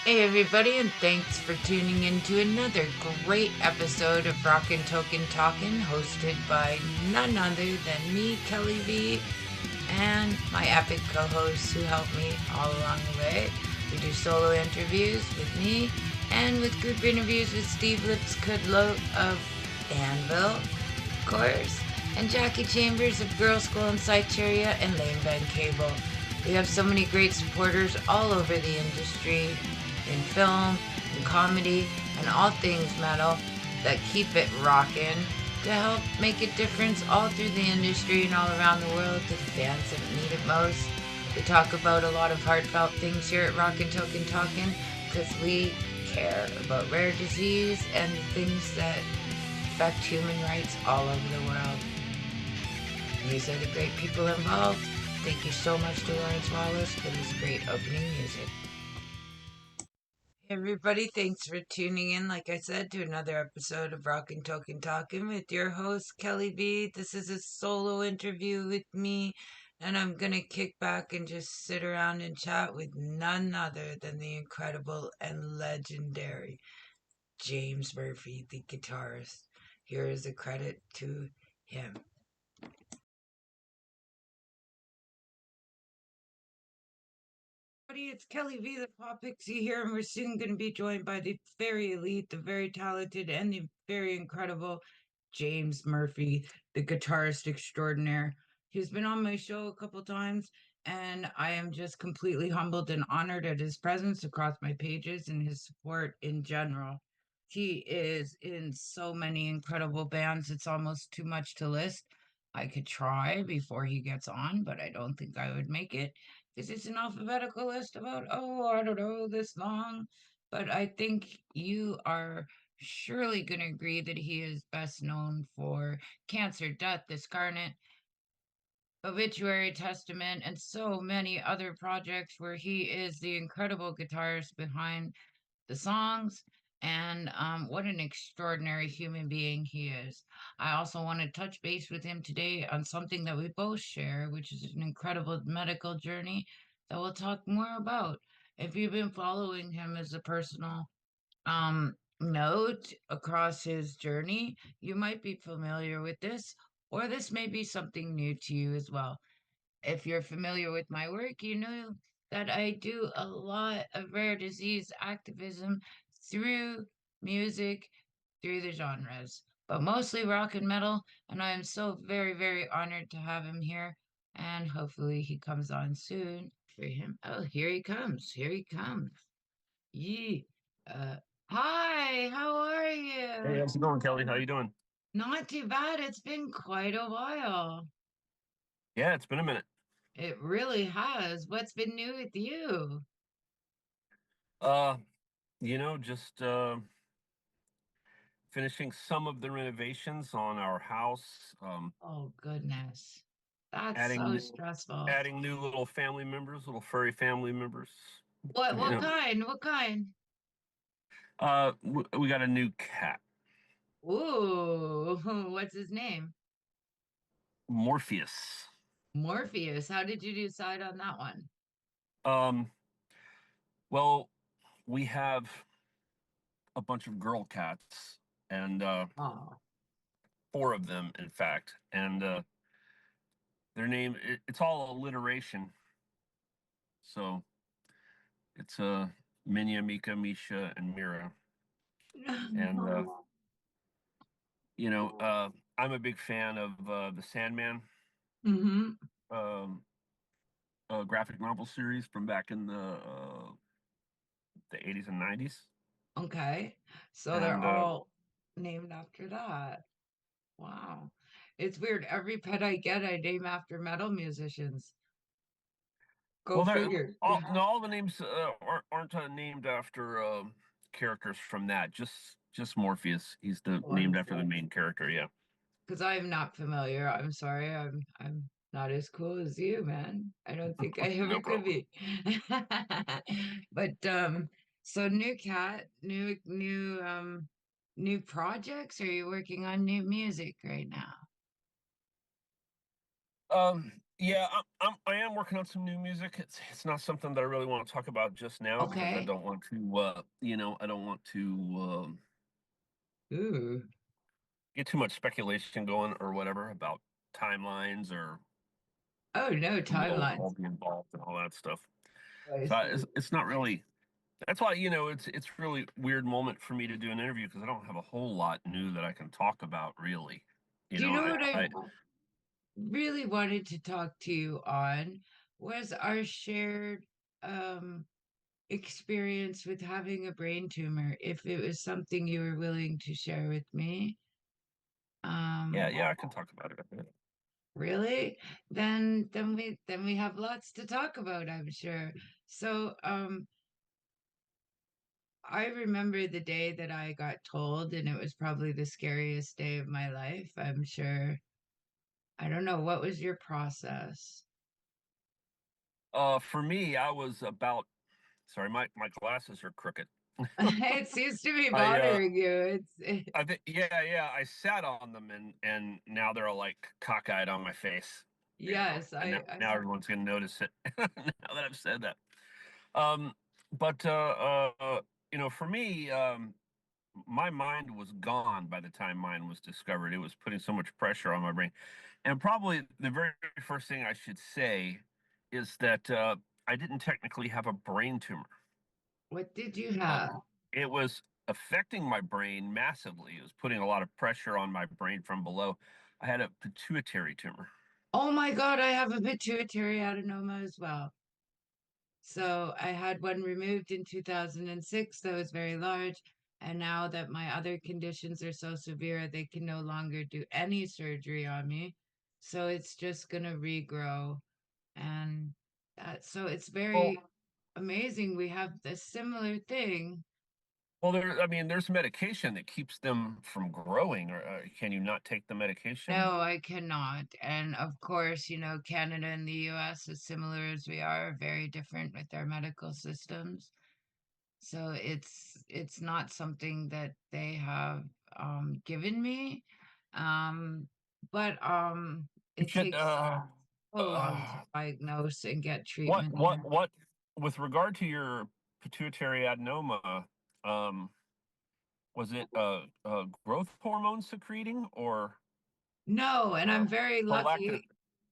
Hey everybody, and thanks for tuning in to another great episode of Rockin' Token Talkin', hosted by none other than me, Kelly V, and my epic co-hosts who help me all along the way. We do solo interviews with me, and with group interviews with Steve Lipskudlow of Anvil, of course, and Jackie Chambers of Girl School in Cyteria and Lane Band Cable. We have so many great supporters all over the industry, in film, in comedy, and all things metal that keep it rockin' to help make a difference all through the industry and all around the world to the fans that need it most. We talk about a lot of heartfelt things here at Rockin' Token Talkin' because we care about rare disease and the things that affect human rights all over the world. These are the great people involved. Thank you so much to Lawrence Wallace for this great opening music. Hey everybody, thanks for tuning in, like I said, to another episode of Rockin' Token Talkin' with your host, Kelly B. This is a solo interview with me, and I'm gonna kick back and just sit around and chat with none other than the incredible and legendary James Murphy, the guitarist. Here is a credit to him. It's Kelly V, the Potpixi here, and we're soon going to be joined by the very elite, the very talented, and the very incredible James Murphy, the guitarist extraordinaire. He's been on my show a couple times, and I am just completely humbled and honored at his presence across my pages and his support in general. He is in so many incredible bands, it's almost too much to list. I could try before he gets on, but I don't think I would make it because it's an alphabetical list about, oh, I don't know, this long. But I think you are surely going to agree that he is best known for Cancer, Death, Discarnate, Obituary, Testament, and so many other projects where he is the incredible guitarist behind the songs. And what an extraordinary human being he is. I also want to touch base with him today on something that we both share, which is an incredible medical journey that we'll talk more about. If you've been following him as a personal note across his journey, you might be familiar with this, or this may be something new to you as well. If you're familiar with my work, you know that I do a lot of rare disease activism through music, through the genres, but mostly rock and metal. And I am so very, very honored to have him here. And hopefully he comes on soon for him. Oh, here he comes. Here he comes. Yee. Uh, Hi, how are Hey, you? how's it going, Kelly? How you doing? Not too bad. It's been quite a while. Yeah, it's been a minute. It really has. What's been new with you? Uh, just finishing some of the renovations on our house, Oh, goodness. That's adding so new, stressful. adding new little family members, little furry family members. What You what know, kind? What kind? we got a new cat, Ooh, what's his name? Morpheus. Morpheus. How did you decide on that one? Um, well, we have a bunch of girl cats, and Oh, four of them, in fact, and their it's all alliteration. So it's Minya, Mika, Misha, and Mira. And you know, I'm a big fan of the Sandman Mm-hmm. um, graphic novel series from back in the 80s and 90s. Okay. So they're And all named after that. Wow. It's weird. Every pet I get, I name after metal musicians. Go well, figure. all the names aren't named after characters from that. Just Morpheus. He's the named after the Wonderful. main character. Yeah. Because I'm not familiar. I'm sorry. I'm not as cool as you, man. I don't think I ever No could problem. be. But so new cat, new projects. Are you working on new music right now? Yeah, I am working on some new music. It's not something that I really want to talk about just now because I Okay. don't want to, I don't want to Ooh. get too much speculation going or whatever about timelines or Oh, no who timelines. will be involved and all that stuff. I So see. it's not really. That's why it's really weird moment for me to do an interview because I don't have a whole lot new that I can talk about really. You Do you know, know what I I really wanted to talk to you on was our shared um experience with having a brain tumor, if it was something you were willing to share with me. yeah, Um, yeah, I can talk about it a bit. really? Then we have lots to talk about, I'm sure. So, I remember the day that I got told, and it was probably the scariest day of my life, I'm sure. I don't know, what was your process? For me, I was about. Sorry, my glasses are crooked. It seems to be I bothering you. It's I think yeah, I sat on them and now they're all like cockeyed on my face, yes, and I now everyone's gonna notice it now that I've said that. Um, but for me, my mind was gone by the time mine was discovered. It was putting so much pressure on my brain, and probably the very first thing I should say is that I didn't technically have a brain tumor. what did you Uh, have? it was affecting my brain massively. It was putting a lot of pressure on my brain from below. I had a pituitary tumor. Oh my God, I have a pituitary adenoma as well. So I had one removed in 2006 that was very large. And now that my other conditions are so severe, they can no longer do any surgery on me. So it's just going to regrow. And so it's Well, very amazing. We have this similar thing. I mean, there's medication that keeps them from growing. Or can you not take the medication? No, I cannot. And of course, Canada and the US, as similar as we are very different with our medical systems. So it's not something that they have given me. Um, but You it should. takes so long to diagnose and get What treatment what here. what with regard to your pituitary adenoma? Um, was it growth hormone secreting or No, and I'm very prolactin? lucky.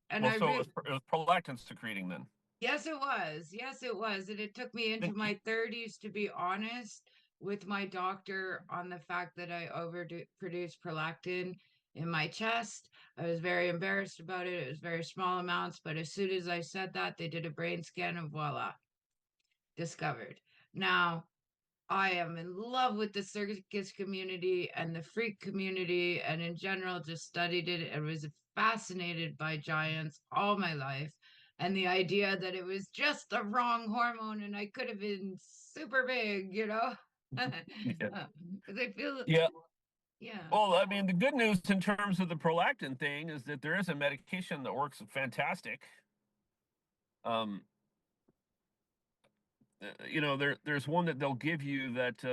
And Well, I so re it was prolactin secreting then. Yes, it was. Yes, it was. And it took me into Then my 30s to be honest with my doctor on the fact that I overproduced prolactin in my chest. I was very embarrassed about it. It was very small amounts, but as soon as I said that, they did a brain scan and voila, discovered. Now, I am in love with the circus community and the freak community, and in general, just studied it and was fascinated by giants all my life. And the idea that it was just the wrong hormone and I could have been super big, yeah. Because I feel, Yeah. yeah. Well, I mean, the good news in terms of the prolactin thing is that there is a medication that works fantastic. Um, there's one that they'll give you that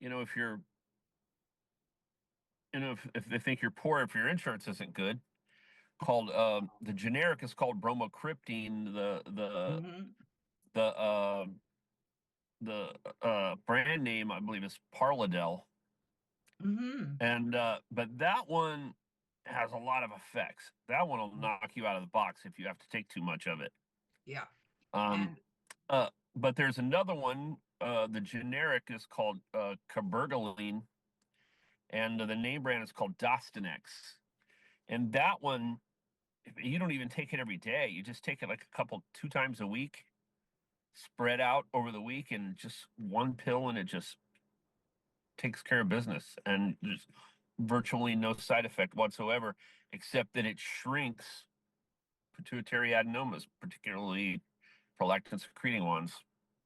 if you're if they think you're poor, if your insurance isn't good, called the generic is called bromocriptine. Hmm. The brand name I believe is Parladel, Hmm. and but that one has a lot of effects. That one will knock you out of the box if you have to take too much of it. Yeah. Um, And but there's another one. The generic is called cabergoline, and the name brand is called Dostinex. And that one, you don't even take it every day. You just take it like 2 times a week, spread out over the week, and just one pill, and it just takes care of business. And there's virtually no side effect whatsoever, except that it shrinks pituitary adenomas, particularly prolactin secreting ones.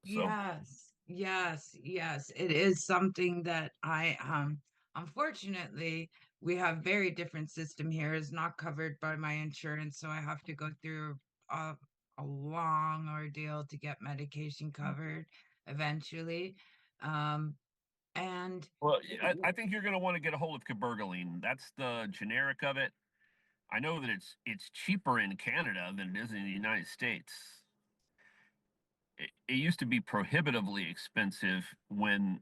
So, yes, yes, yes. It is something that I unfortunately we have very different system here is not covered by my insurance, so I have to go through a, a long ordeal to get medication covered eventually. Um and well, I think you're going to want to get a hold of cabergoline. That's the generic of it. I know that it's cheaper in Canada than it is in the United States. It used to be prohibitively expensive when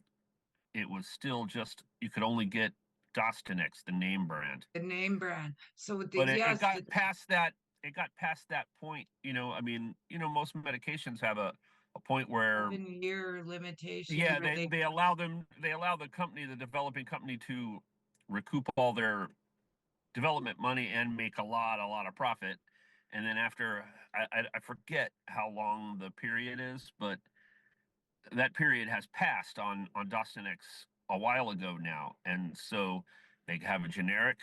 it was still just you could only get Dostinex, the name brand. The name brand. So But it yes, got past that. It got past that point. I mean, most medications have a point where 7-year limitation yeah, where they they allow the company, the developing company, to recoup all their development money and make a lot of profit. And then after, I forget how long the period is, but that period has passed on Dostinex a while ago now, and so they have a generic.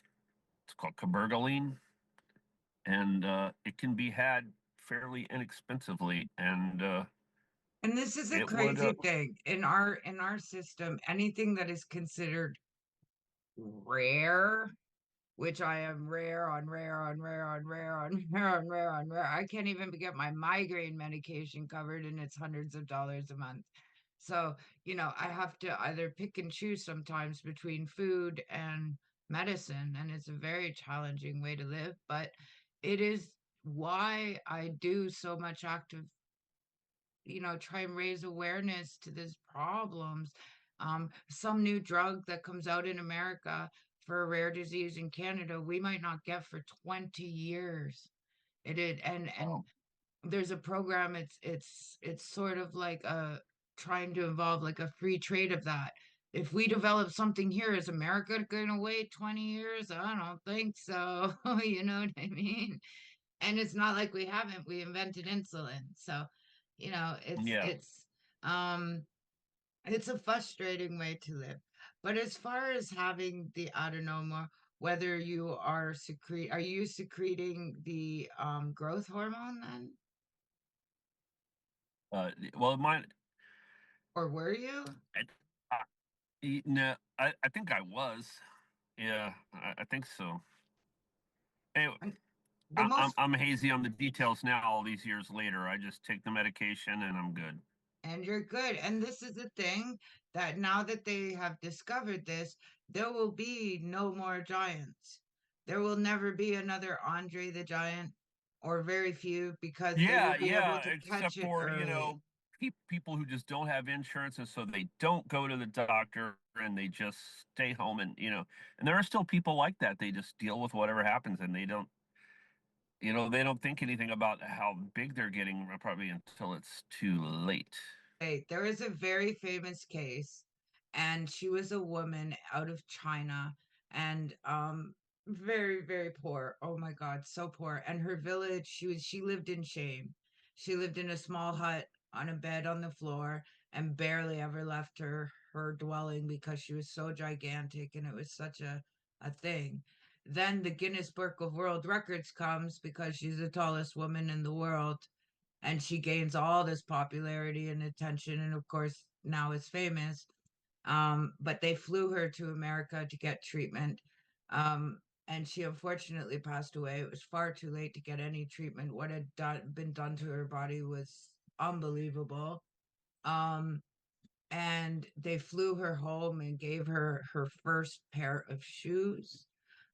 It's called cabergoline, and it can be had fairly inexpensively, and and this is a it would. crazy thing in our system, anything that is considered rare, which I am rare on rare on rare on rare on rare on rare on rare. I can't even get my migraine medication covered, and it's hundreds of dollars a month. So, I have to either pick and choose sometimes between food and medicine, and it's a very challenging way to live, but it is why I do so much active, try and raise awareness to these problems. Some new drug that comes out in America for a rare disease in Canada, we might not get for 20 years. And Oh, there's a program, it's sort of like a trying to involve like a free trade of that. If we develop something here, is America gonna wait 20 years? I don't think so. You know what I mean? And it's not like we invented insulin. So, you know, it's yeah. it's um it's a frustrating way to live. But as far as having the adenoma, whether are you secreting the growth hormone then? Well, mine. Or were you? I, no, I think I was. Yeah, I think so. Anyway, And the most I'm hazy on the details now. All these years later, I just take the medication and I'm good. And you're good. And this is the thing, that now that they have discovered this, there will be no more giants. There will never be another Andre the Giant, or very few, because they will Yeah, be able yeah. to catch Except it for early. people who just don't have insurance, and so they don't go to the doctor and they just stay home, and there are still people like that. They just deal with whatever happens, and they don't think anything about how big they're getting probably until it's too late. There is a very famous case, and she was a woman out of China, and very, very poor. Oh my God, so poor. And her village, she lived in shame. She lived in a small hut on a bed on the floor, and barely ever left her dwelling because she was so gigantic, and it was such a thing. Then the Guinness Book of World Records comes because she's the tallest woman in the world, and she gains all this popularity and attention, and of course now is famous. But they flew her to America to get treatment, and she unfortunately passed away. It was far too late to get any treatment. What had been done to her body was unbelievable. um, and they flew her home and gave her her first pair of shoes,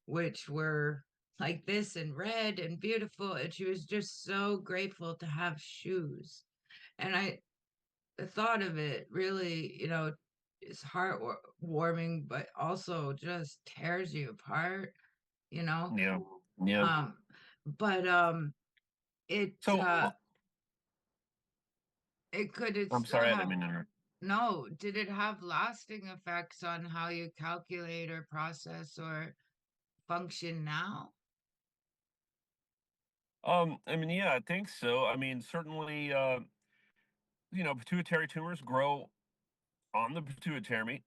which were like this and red and beautiful. And she was just so grateful to have shoes. And the thought of it really, is heartwarming, but also just tears you apart, you know. Yeah, yeah. Um, but it So it I'm still sorry, I have. didn't mean to interrupt. No, did it have lasting effects on how you calculate or process or function now? I mean, yeah, I think so. I mean, certainly, pituitary tumors grow on the pituitary,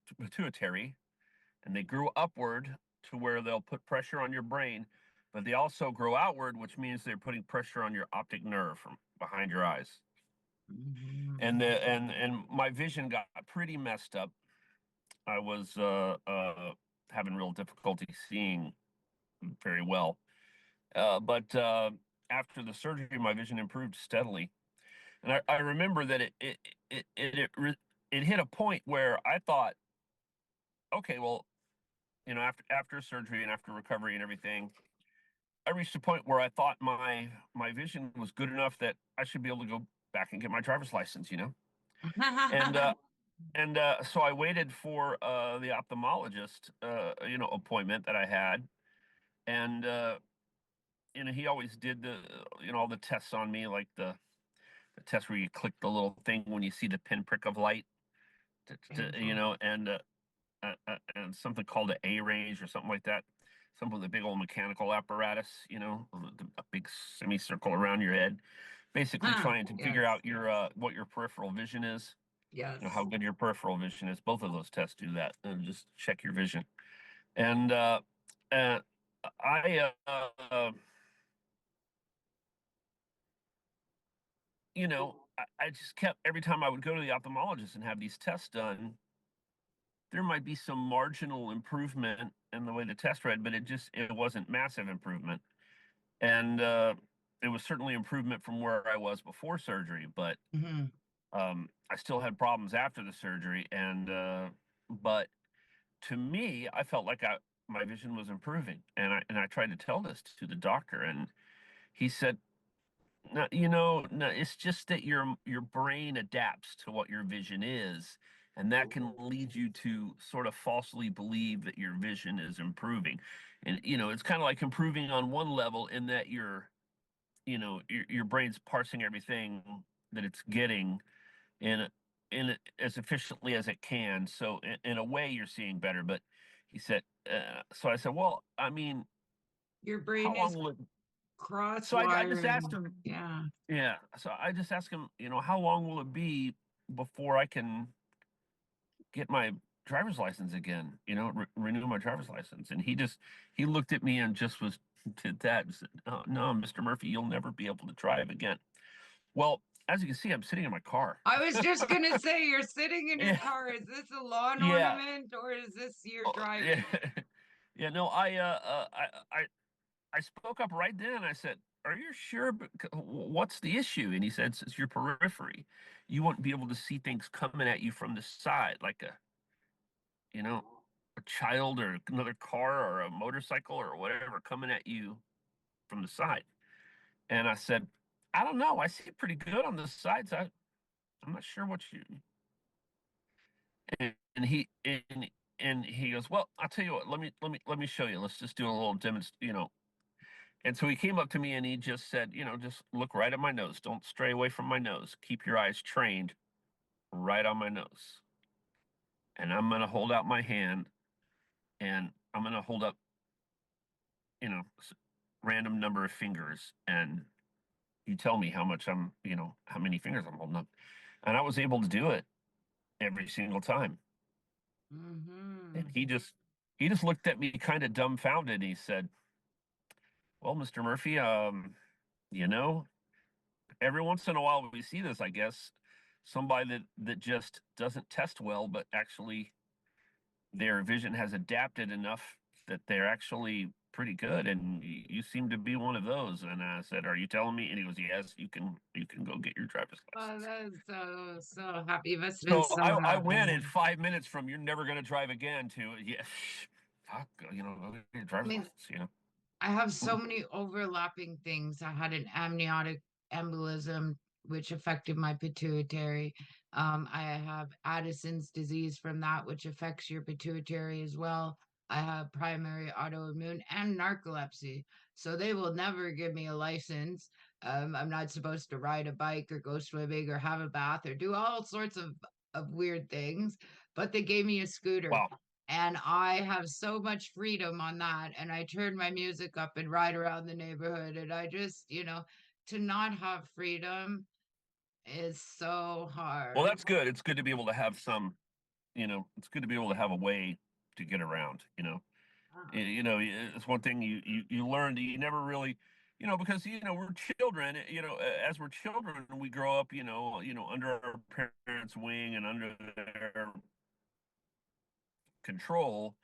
and they grew upward to where they'll put pressure on your brain, but they also grow outward, which means they're putting pressure on your optic nerve from behind your eyes. And Mhm. the and my vision got pretty messed up. I was having real difficulty seeing very well. But after the surgery, my vision improved steadily. And I remember that it hit a point where I thought, okay, well, after surgery and after recovery and everything, I reached a point where I thought my vision was good enough that I should be able to go back and get my driver's license, and so I waited for the ophthalmologist, appointment that I had, and he always did the all the tests on me, like the test where you click the little thing when you see the pinprick of light, Painful. and something called an A range or something like that. Something with a big old mechanical apparatus, a big semicircle around your head, basically Huh. trying to figure Yes. out your what your peripheral vision is, how Yes. good your peripheral vision is. Both of those tests do that, and just check your vision. And uh, I, I just kept every time I would go to the ophthalmologist and have these tests done, there might be some marginal improvement in the way the test read, but it wasn't massive improvement. And it was certainly improvement from where I was before surgery, but Hmm. I still had problems after the surgery. And but to me, I felt like my vision was improving, and I tried to tell this to the doctor, and he said, no, no, it's just that your brain adapts to what your vision is, and that can lead you to sort of falsely believe that your vision is improving. And it's kind of like improving on one level in that your brain's parsing everything that it's getting in as efficiently as it can. So in a way, you're seeing better. But he said, so I said, well, I mean, Your brain how long is will it? cross So I just asked wiring. him, Yeah. yeah. So I just asked him, how long will it be before I can get my driver's license again? Renew my driver's license. And he looked at me and just did that and said, no, no, Mr. Murphy, you'll never be able to drive again. Well, as you can see, I'm sitting in my car. I was just gonna say, you're sitting in your Yeah, car. Is this a lawn yeah, ornament or is this your yeah, driving? yeah. No, I spoke up right then. I said, "Are you sure? What's the issue?" And he said, "It's your periphery. You won't be able to see things coming at you from the side, like you know, a child or another car or a motorcycle or whatever coming at you from the side." And I said, "I don't know. I see pretty good on the sides. I'm not sure what you." And he goes, "Well, I'll tell you what. Let me show you. Let's just do a little demonstration. And so he came up to me and he just said, just look right at my nose. Don't stray away from my nose. Keep your eyes trained right on my nose. And I'm going to hold out my hand and I'm going to hold up, random number of fingers. And you tell me how much how many fingers I'm holding up." And I was able to do it every single time. And Hmm. he just looked at me kind of dumbfounded. And he said, "Well, Mr. Murphy, you know, every once in a while we see this, I guess, somebody that just doesn't test well, but actually their vision has adapted enough that they're actually pretty good, and you seem to be one of those." And I said, "Are you telling me?" And he goes, "Yes, you can go get your driver's Oh, license." that is so happy. You must have been So so I went happy. in 5 minutes from "you're never going to drive again" to "yeah, fuck, go get your I driver's mean, license." I have so many overlapping things. I had an amniotic embolism, which affected my pituitary. I have Addison's disease from that, which affects your pituitary as well. I have primary autoimmune and narcolepsy. So they will never give me a license. I'm not supposed to ride a bike or go swimming or have a bath or do all sorts of weird things. But they gave me a scooter Wow. and I have so much freedom on that. And I turn my music up and ride around the neighborhood. And I just, to not have freedom is so Well, hard. that's good. It's good to be able to have it's good to be able to have a way to get around. Ah. It's one thing you learn that you never really, because we're children. As we're children, we grow up, under our parents' wing and under their control,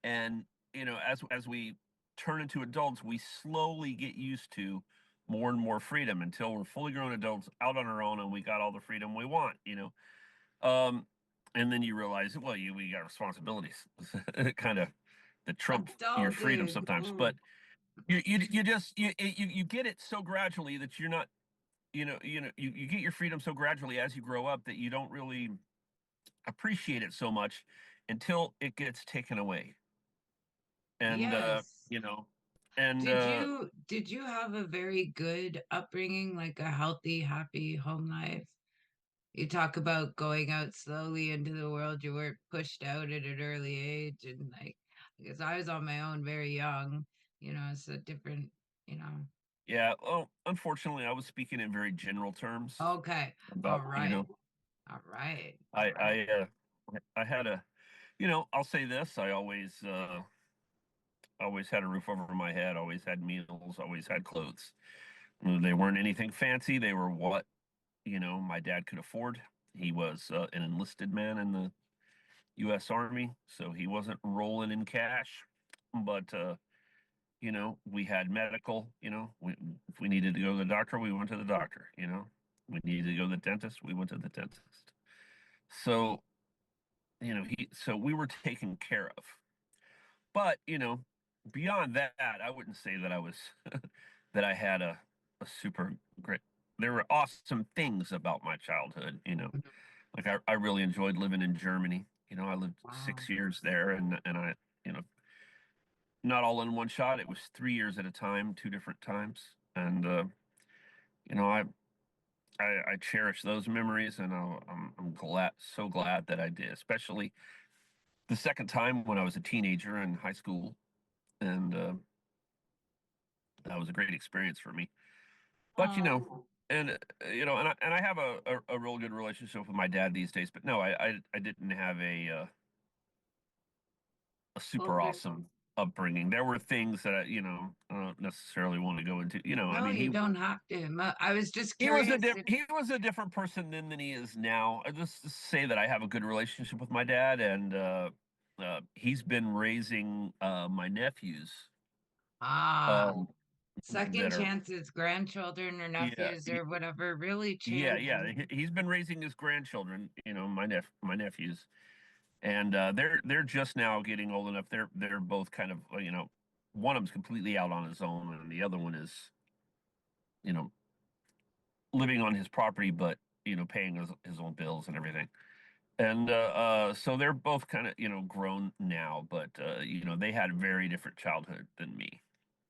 and as we turn into adults, we slowly get used to more and more freedom until we're fully grown adults out on our own and we got all the freedom we want. Um, and then you realize, well, we got responsibilities, kind of that trump your freedom Adulting. sometimes. But Ooh. You just you get it so gradually that you're not, you get your freedom so gradually as you grow up that you don't really appreciate it so much until it gets taken away. And Yes. you know, and Did you have a very good upbringing, like a healthy, happy home life? You talk about going out slowly into the world. You weren't pushed out at an early age, and like, because I was on my own very young, it's a different, you know. yeah, well, unfortunately, I was speaking in very general terms Okay. about, All right. All right. All I right. I had a, I'll say this, I always had a roof over my head, always had meals, always had clothes. They weren't anything fancy. They were what, my dad could afford. He was an enlisted man in the U.S. Army, so he wasn't rolling in cash. But we had medical. If we needed to go to the doctor, we went to the doctor. We needed to go to the dentist, we went to the dentist. So so we were taken care of. But beyond that, I wouldn't say that I was that I had a super great. There were awesome things about my childhood. Mhm. Like I really enjoyed living in Germany. I lived Wow. 6 years there, and I, not all in one shot. It was 3 years at a time, two different times, and you know, I, I cherish those memories, and I'm glad, so glad that I did, especially the second time when I was a teenager in high school, and that was a great experience for me. But Oh, and and I have a real good relationship with my dad these days. But no, I didn't have a super okay. awesome upbringing. There were things that I don't necessarily want to go into. I No, mean, you don't have to. I was just he was a curious if, he was a different person then than he is now. I just say that I have a good relationship with my dad, and he's been raising my nephews, ah, um, second that are chances, grandchildren or yeah nephews or whatever really yeah. change. He's been raising his grandchildren, my nephews, and they're just now getting old enough. They're both kind of one of them's completely out on his own, and the other one is you know living on his property, but paying his own bills and everything. And so they're both kind of grown now, but they had a very different childhood than me.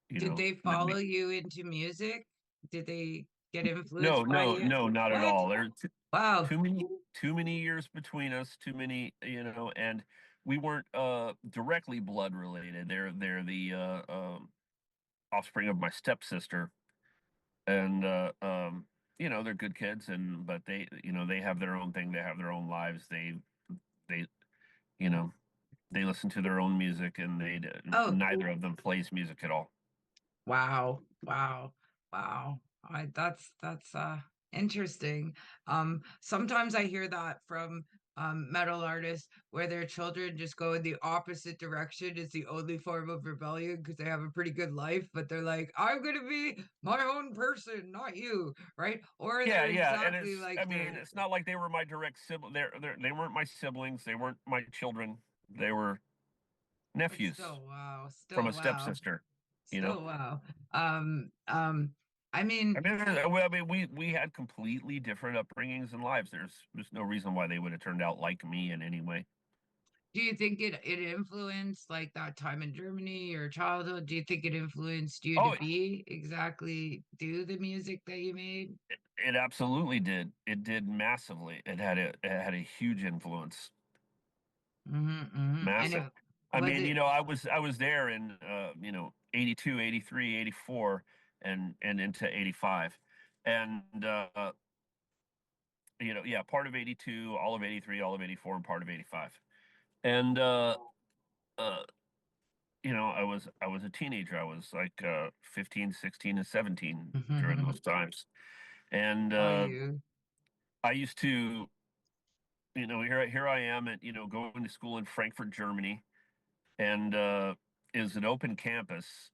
Did they Than follow me. you into music? Did they get No, influenced by no, you? no, not at What? all. There's Wow. too many years between us, too many, and we weren't directly blood related. They're the offspring of my stepsister, and they're good kids, and but they have their own thing. They have their own lives. They you know they listen to their own music, and Oh, neither of them plays music at all. wow. Wow. Wow. That's interesting. Sometimes I hear that from metal artists where their children just go in the opposite direction. It's the only form of rebellion because they have a pretty good life, but they're like, I'm gonna be my own person, not you, right? Or Yeah, they're yeah, and exactly like I mean, their it's not like they were my direct sibling. They weren't my siblings. They weren't my children. They were but nephews still wow, from still a wow, stepsister. You know, still wow. Um, um, I mean, well, I mean, we had completely different upbringings and lives. There's no reason why they would have turned out like me in any way. do you think it influenced like that time in Germany, your childhood? Do you think it influenced you to Oh, be exactly do the music that you made? it absolutely did. It did massively. It had a huge influence. And Massive. it I was mean, it I was there in 82, 83, 84, and into 85. And yeah, part of 82, all of 83, all of 84, and part of 85. And uh I was a teenager. I was like 15, 16, and 17 during those times. And oh you I used to, here I am at, going to school in Frankfurt, Germany, and is an open campus,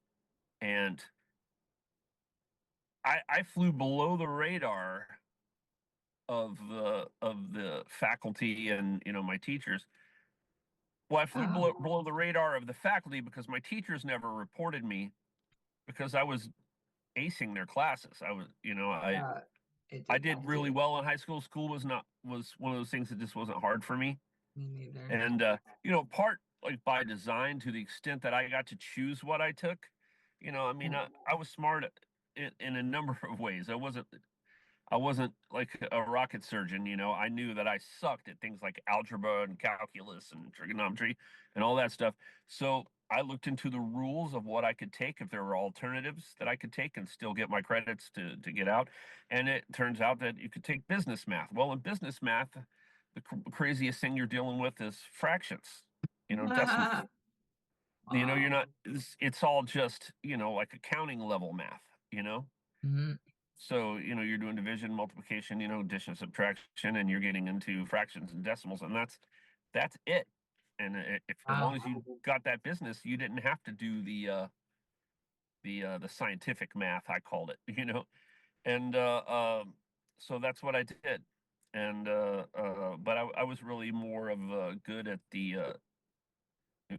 and I flew below the radar of the faculty and my teachers. Well, I flew oh below the radar of the faculty because my teachers never reported me because I was acing their classes. I was, Yeah, it I did did help really you. well in high school. School was one of those things that just wasn't hard for me. Me neither. And part like by design to the extent that I got to choose what I took. I mean, I was smart in a number of ways. I wasn't like a rocket surgeon. I knew that I sucked at things like algebra and calculus and trigonometry and all that stuff. So I looked into the rules of what I could take if there were alternatives that I could take and still get my credits to get out. And it turns out that you could take business math. Well, in business math, the craziest thing you're dealing with is fractions, decimals. You're Wow. not, it's all just, like accounting level math, you know? Mhm. So, you're doing division, multiplication, addition, subtraction, and you're getting into fractions and decimals, and that's it. And if as long Wow. as you got that business, you didn't have to do the scientific math, I called it, and so that's what I did. And but I was really more of good at the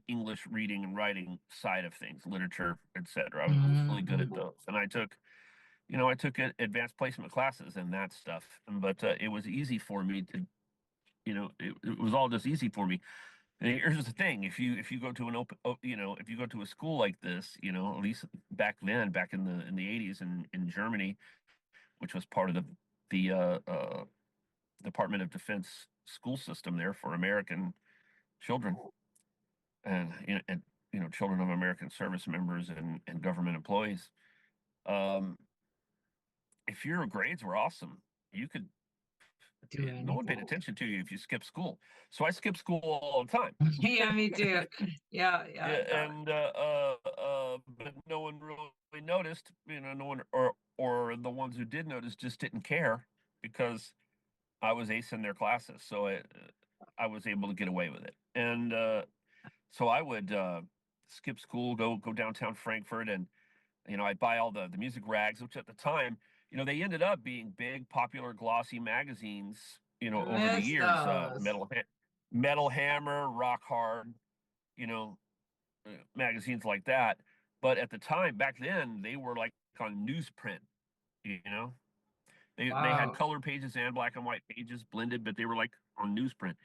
English reading and writing side of things, literature, etc. I was really good at Mhm. those, and I took advanced placement classes and that stuff, but it was easy for me to, it was all just easy for me. And here's the thing: if you go to an if you go to a school like this, at least back then, back in the 80s in Germany, which was part of the Department of Defense school system there for American children, and children of American service members and government employees. Um, if your grades were awesome, you could Do no one paid anything. attention to you if you skipped school. So I skipped school all the time. Yeah, me too. Yeah, yeah, yeah. And but no one really noticed. No one, or the ones who did notice just didn't care because I was acing their classes, so I was able to get away with it. And so I would skip school, go downtown Frankfurt, and I'd buy all the music rags, which at the time, they ended up being big, popular, glossy magazines, I over the miss years. those. Metal Hammer, Rock Hard, you know, magazines like that. But at the time, back then, they were like on newsprint. You know, they had Wow. color pages and black and white pages blended, but they were like on newsprint.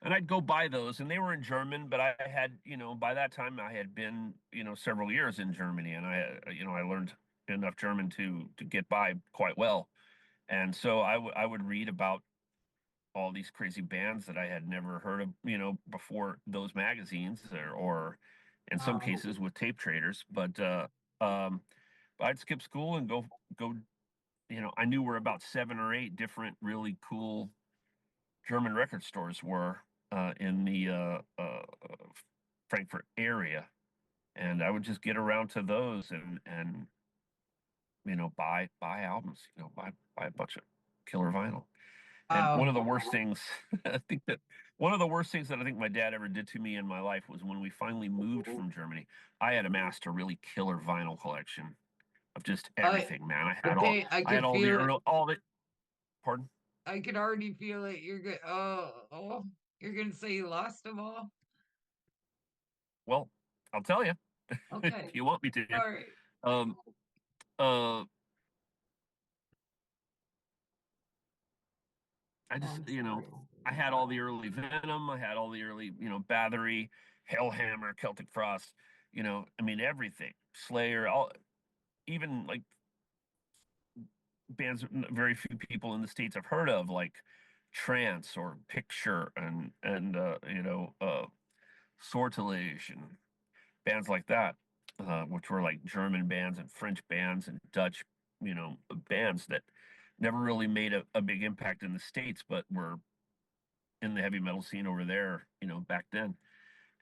And I'd go buy those, and they were in German, but I had, by that time I had been, several years in Germany, and I learned enough German to get by quite well. And so I would read about all these crazy bands that I had never heard of, before those magazines, or in some Wow. cases with tape traders. But I'd skip school and go. I knew where about 7 or 8 different really cool German record stores were in the Frankfurt area, and I would just get around to those and buy albums, buy a bunch of killer vinyl. And one Wow. of the worst things, I think that one of the worst things that I think my dad ever did to me in my life was when we finally moved from Germany. I had amassed a really killer vinyl collection of just I everything, man. I I had could all the feel it. early, all the, pardon? I could already feel it. You're good. Oh, you're gonna say you lost them all? Well, I'll tell you if Okay. you want me to. All right. Um, uh, I Oh, just, I'm sorry. I had all the early Venom. I had all the early, Bathory, Hellhammer, Celtic Frost. I mean everything. Slayer, all even like bands very few people in the States have heard of, like Trance or Picture and Sortilege and bands like that, which were like German bands and French bands and Dutch, bands that never really made a big impact in the States, but were in the heavy metal scene over there, back then.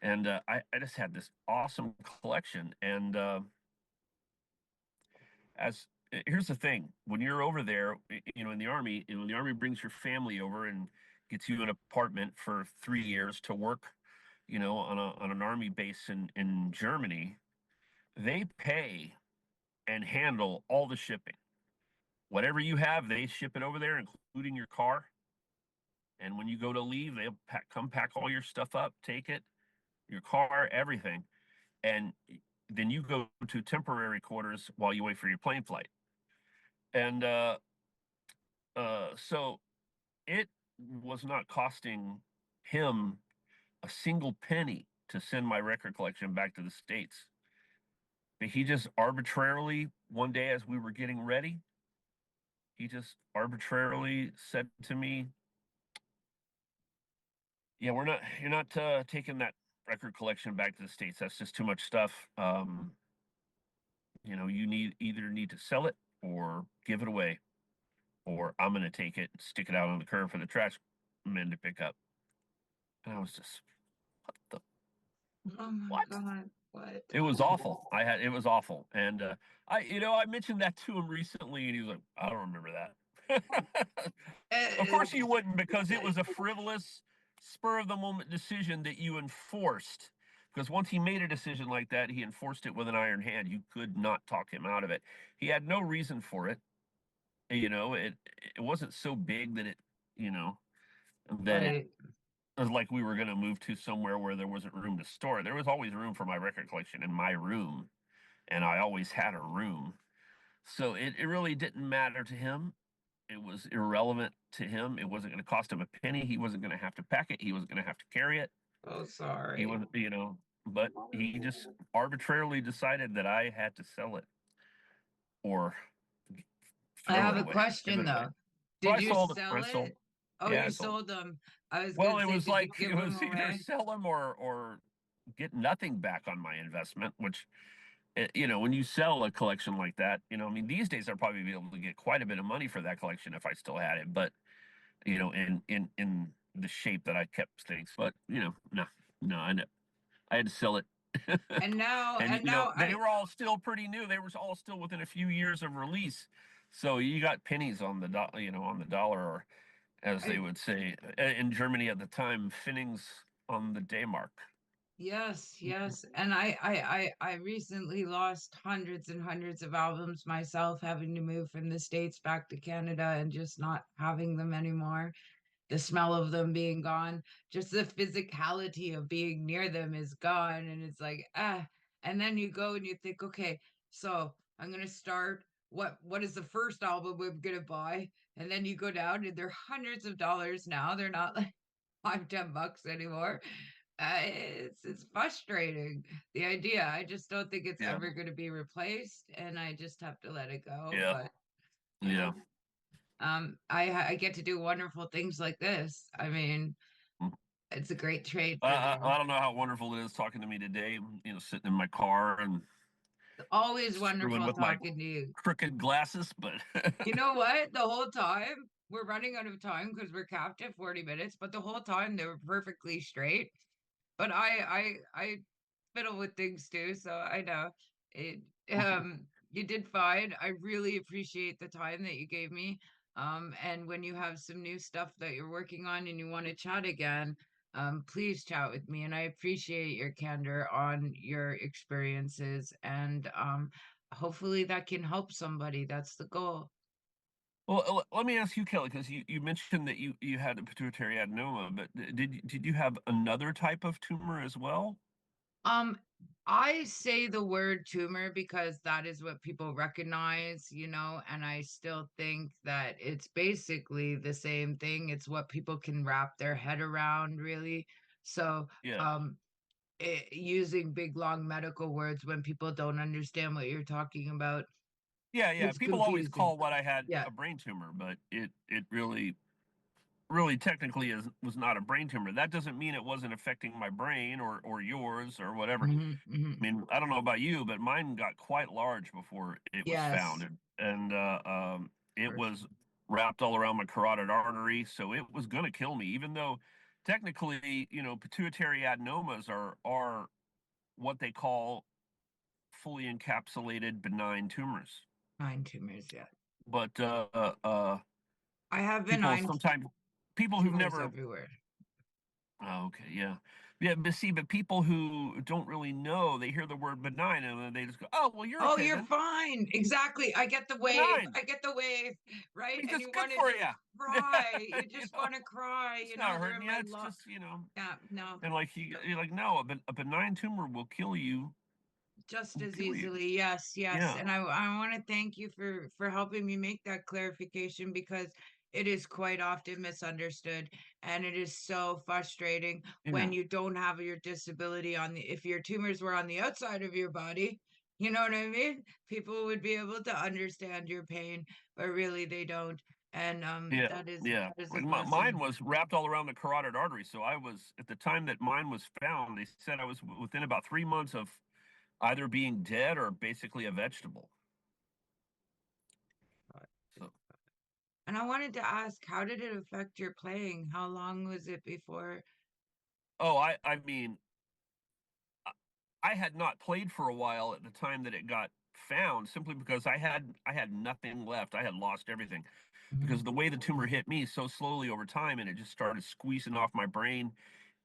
And I just had this awesome collection. And as here's the thing: when you're over there, in the army, when the army brings your family over and gets you an apartment for 3 years to work, on an army base in Germany, they pay and handle all the shipping. Whatever you have, they ship it over there, including your car. And when you go to leave, they'll come pack all your stuff up, take it, your car, everything. And then you go to temporary quarters while you wait for your plane flight. And so it was not costing him a single penny to send my record collection back to the States. But he just arbitrarily, one day as we were getting ready, he just arbitrarily said to me, "Yeah, you're not taking that record collection back to the States. That's just too much stuff. You either need to sell it or give it away, or I'm going to take it and stick it out on the curb for the trash men to pick up." And I was just, what the, Oh my what? God. What? It was awful. It was awful. And I mentioned that to him recently, and he was like, "I don't remember that." Of course you It's, wouldn't, because it was a frivolous, spur of the moment decision that you enforced. Because once he made a decision like that, he enforced it with an iron hand. You could not talk him out of it. He had no reason for it. It wasn't so big that you know, that it right. was like we were going to move to somewhere where there wasn't room to store it. There was always room for my record collection in my room, and I always had a room. So it really didn't matter to him. It was irrelevant to him. It wasn't going to cost him a penny. He wasn't going to have to pack it. He wasn't going to have to carry it. Oh, He sorry. was, but he just arbitrarily decided that I had to sell it or I throw have it a away, give question it away. though. So Did I you sold it. sell I sold. it? Oh, Yeah, you I sold. sold them. I was Well, gonna it say, was did you like give it was them either away? sell them or get nothing back on my investment. Which, when you sell a collection like that, I mean, these days I'd probably be able to get quite a bit of money for that collection if I still had it. But in the shape that I kept things. But no, I had to sell it. And now, And and now they were all still pretty new. They were all still within a few years of release. So you got pennies on on the dollar, or as they I, would say in Germany at the time, Pfennigs on the day mark. yes, yes. And I recently lost hundreds and hundreds of albums myself, having to move from the States back to Canada and just not having them anymore. The smell of them being gone, just the physicality of being near them is gone. And it's like, ah. And then you go and you think, okay, so I'm gonna start. What is the first album I'm gonna buy? And then you go down and they're hundreds of dollars now. They're not like 5, $10 anymore. It's frustrating. The idea. I just don't think it's Yeah, ever gonna be replaced, and I just have to let it go. yeah, But you yeah. know, I get to do wonderful things like this. I mean, Mm. it's a great trade I, for I me. I don't know how wonderful it is talking to me today. Sitting in my car and Always screwing wonderful with my talking to you. crooked glasses, but You know what? The whole time we're running out of time because we're capped at 40 minutes, but the whole time they were perfectly straight. But I fiddle with things too, so I know it. You did fine. I really appreciate the time that you gave me. And when you have some new stuff that you're working on and you want to chat again, please chat with me. And I appreciate your candor on your experiences, and hopefully that can help somebody. That's the goal. well, let me ask you, Kelly, because you mentioned that you had a pituitary adenoma, but did you have another type of tumor as well? Um, I say the word tumor because that is what people recognize, and I still think that it's basically the same thing. It's what people can wrap their head around, really. So, Yeah. using big long medical words when people don't understand what you're talking about, Yeah, yeah. it's People always confusing. call what I had Yeah. a brain tumor, but it really technically was not a brain tumor. That doesn't mean it wasn't affecting my brain or yours or whatever. Hmm, hmm. I mean, I don't know about you, but mine got quite large before it was found, Yes. and it For was wrapped all around my carotid artery, so it was going to kill me. Even though technically, pituitary adenomas are what they call fully encapsulated benign tumors. benign tumors, yeah. But I have people benign sometimes people who've tumors never. everywhere. Oh, okay, yeah, yeah. But see, but people who don't really know, they hear the word benign and then they just go, "Oh, well, you're Oh, okay you're then. fine. Exactly. I get the wave. Benign. I get the wave, right? Means And it's you good want to for just you." cry. You just want to cry. It's not They're hurting in you. my It's love. just Yeah, no. and like you're like, no, a benign tumor will kill you Just as Do we? easily, yes, yes. Yeah, And I want to thank you for helping me make that clarification, because it is quite often misunderstood, and it is so frustrating when yeah, you don't have your disability on the if your tumors were on the outside of your body, you know what I mean? People would be able to understand your pain, but really they don't. And yeah, that is yeah. that is a And mine blessing. was wrapped all around the carotid artery. So I was at the time that mine was found. They said I was within about 3 months of either being dead or basically a vegetable. So, And I wanted to ask, how did it affect your playing? How long was it before? oh, I mean, I I had not played for a while at the time that it got found, simply because I had nothing left. I had lost everything because Mhm, the way the tumor hit me so slowly over time, and it just started squeezing off my brain,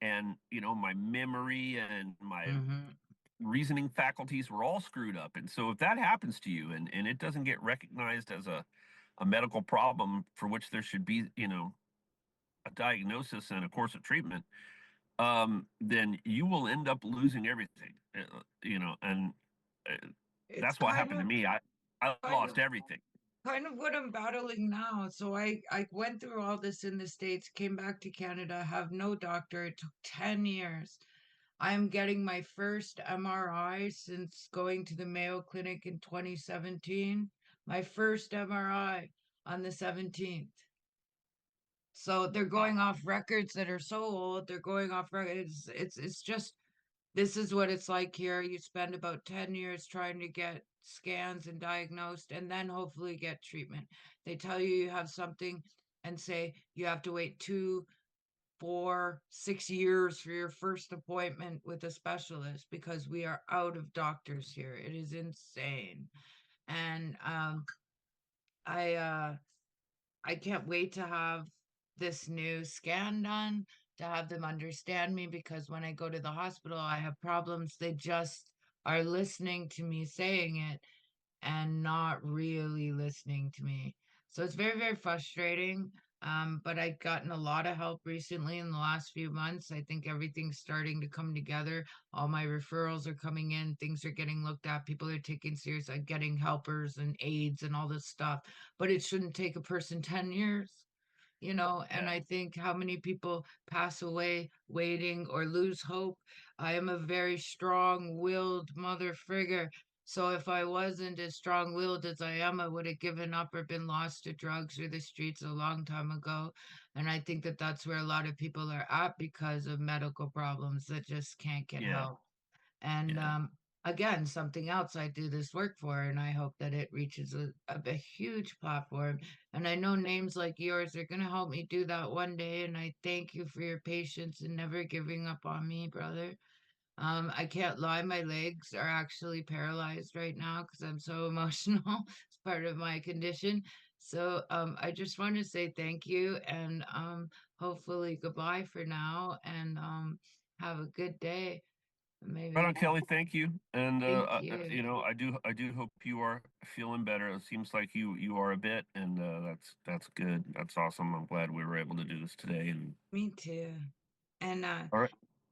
and my memory and my mhm. reasoning faculties were all screwed up. And so if that happens to you, and it doesn't get recognized as a medical problem for which there should be, a diagnosis and a course of treatment, then you will end up losing everything. And uh, It's that's what happened to me. I kind lost of everything. kind of what I'm battling now. So I went through all this in the States, came back to Canada, have no doctor. It took 10 years. I'm getting my first MRI since going to the Mayo Clinic in 2017. My first MRI on the 17th. So they're Wow. going off records that are so old. They're going off records. It's just this is what it's like here. You spend about 10 years trying to get scans and diagnosed, and then hopefully get treatment. They tell you you have something and say you have to wait 2, 4, 6 years for your first appointment with a specialist, because we are out of doctors here. It is insane. And I uh I can't wait to have this new scan done, to have them understand me, because when I go to the hospital, I have problems. They just are listening to me saying it and not really listening to me. So it's very, very frustrating. But I've gotten a lot of help recently in the last few months. I think everything's starting to come together. All my referrals are coming in, things are getting looked at, people are taking serious, like getting helpers and aides and all this stuff. But it shouldn't take a person 10 years, and Yeah. I think how many people pass away waiting or lose hope. I am a very strong-willed mother figure. So if I wasn't as strong-willed as I am, I would have given up or been lost to drugs or the streets a long time ago. And I think that that's where a lot of people are at, because of medical problems that just can't get Yeah. help. And Yeah. again, something else I do this work for, and I hope that it reaches a huge platform. And I know names like yours are going to help me do that one day. And I thank you for your patience and never giving up on me, brother. I can't lie, my legs are actually paralyzed right now because I'm so emotional. It's part of my condition. So I just want to say thank you, and hopefully goodbye for now, and have a good day. Right on, Maybe. Kelly. Thank you. And Thank you. I do hope you are feeling better. It seems like you are a bit, and that's good. That's awesome. I'm glad we were able to do this today. And Me too. And all right.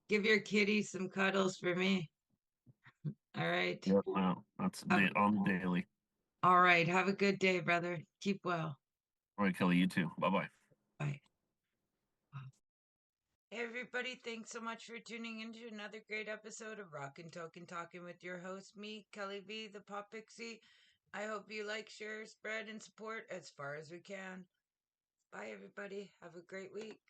give your kitty some cuddles for me. All right. Yeah. Well, that's Have, on the daily. all right. Have a good day, brother. Keep well. All right, Kelly. You too. Bye bye. Bye. Hey everybody, thanks so much for tuning into another great episode of Rock and Token Talking with your host, me, Kelly V, the Potpixi. I hope you like, share, spread, and support as far as we can. Bye everybody. Have a great week.